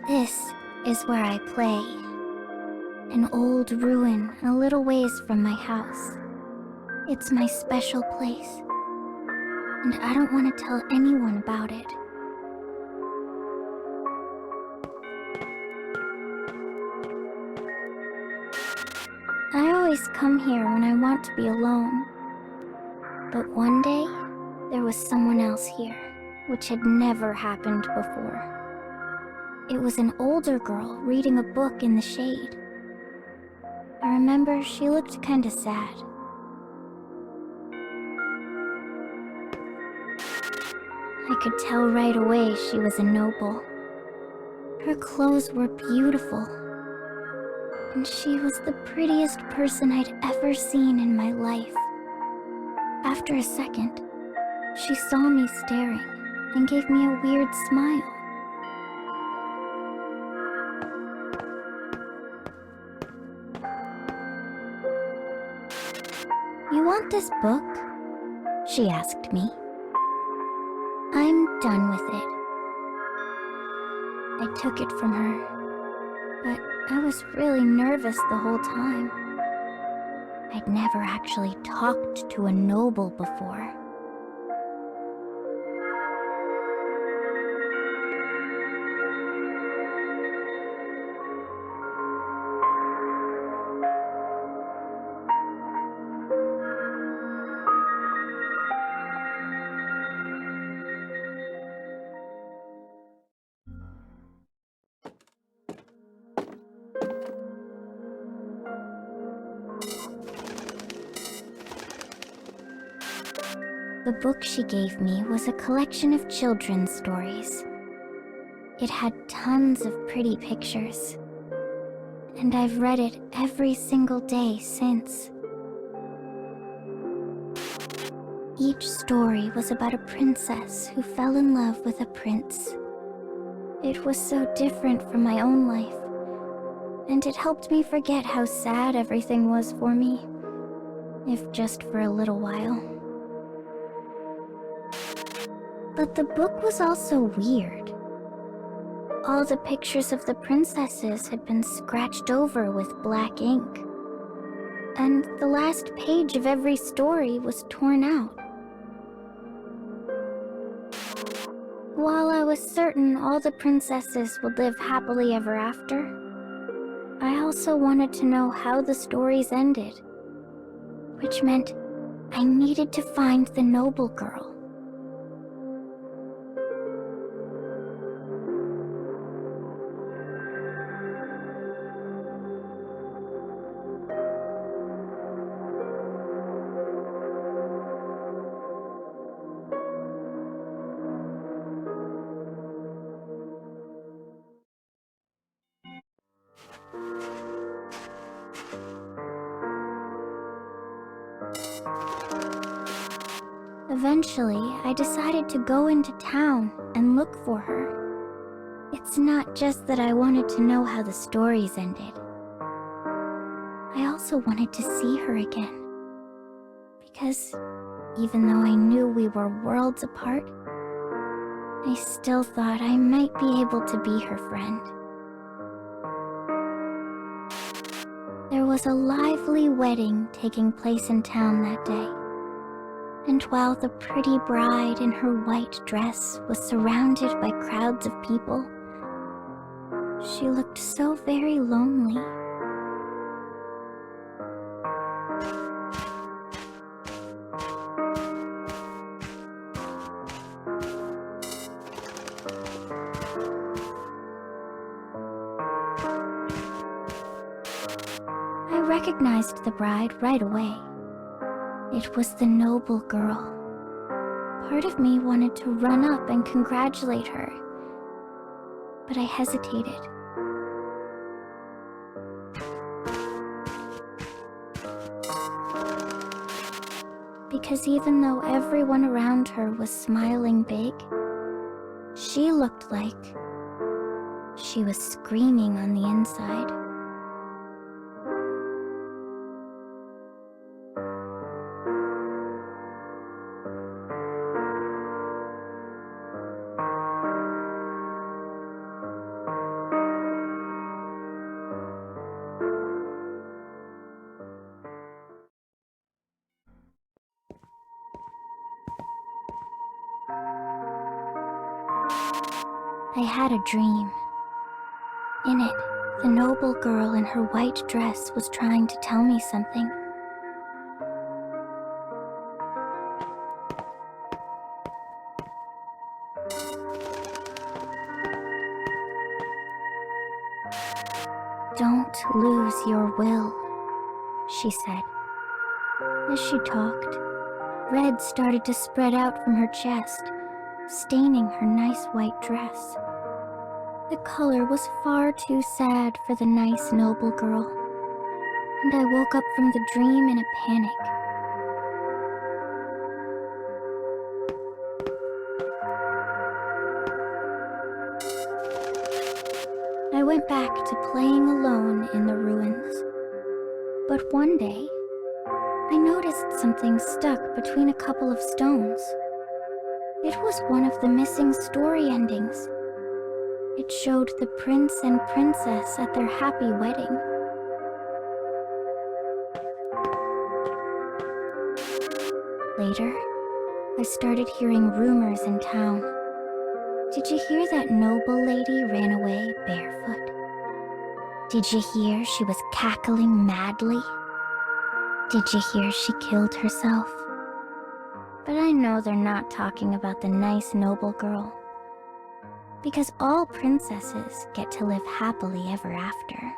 This is where I play. An old ruin a little ways from my house. It's my special place, and I don't want to tell anyone about it. I always come here when I want to be alone. But one day, there was someone else here, which had never happened before. It was an older girl reading a book in the shade. I remember she looked kinda sad. I could tell right away she was a noble. Her clothes were beautiful, and she was the prettiest person I'd ever seen in my life. After a second, she saw me staring and gave me a weird smile. "You want this book?" she asked me. "I'm done with it." I took it from her, but I was really nervous the whole time. I'd never actually talked to a noble before. The book she gave me was a collection of children's stories. It had tons of pretty pictures, and I've read it every single day since. Each story was about a princess who fell in love with a prince. It was so different from my own life, and it helped me forget how sad everything was for me, if just for a little while. But the book was also weird. All the pictures of the princesses had been scratched over with black ink, and the last page of every story was torn out. While I was certain all the princesses would live happily ever after, I also wanted to know how the stories ended, which meant I needed to find the noble girl. Eventually, I decided to go into town and look for her. It's not just that I wanted to know how the stories ended. I also wanted to see her again. Because even though I knew we were worlds apart, I still thought I might be able to be her friend. There was a lively wedding taking place in town that day. And while the pretty bride in her white dress was surrounded by crowds of people, she looked so very lonely. I recognized the bride right away. It was the noble girl. Part of me wanted to run up and congratulate her, but I hesitated. Because even though everyone around her was smiling big, she looked like she was screaming on the inside. I had a dream. In it, the noble girl in her white dress was trying to tell me something. "Don't lose your will," she said. As she talked, red started to spread out from her chest, staining her nice white dress. The color was far too sad for the nice noble girl, and I woke up from the dream in a panic. I went back to playing alone in the ruins. But one day, I noticed something stuck between a couple of stones. It was one of the missing story endings. It showed the prince and princess at their happy wedding. Later, I started hearing rumors in town. Did you hear that noble lady ran away barefoot? Did you hear she was cackling madly? Did you hear she killed herself? But I know they're not talking about the nice noble girl. Because all princesses get to live happily ever after.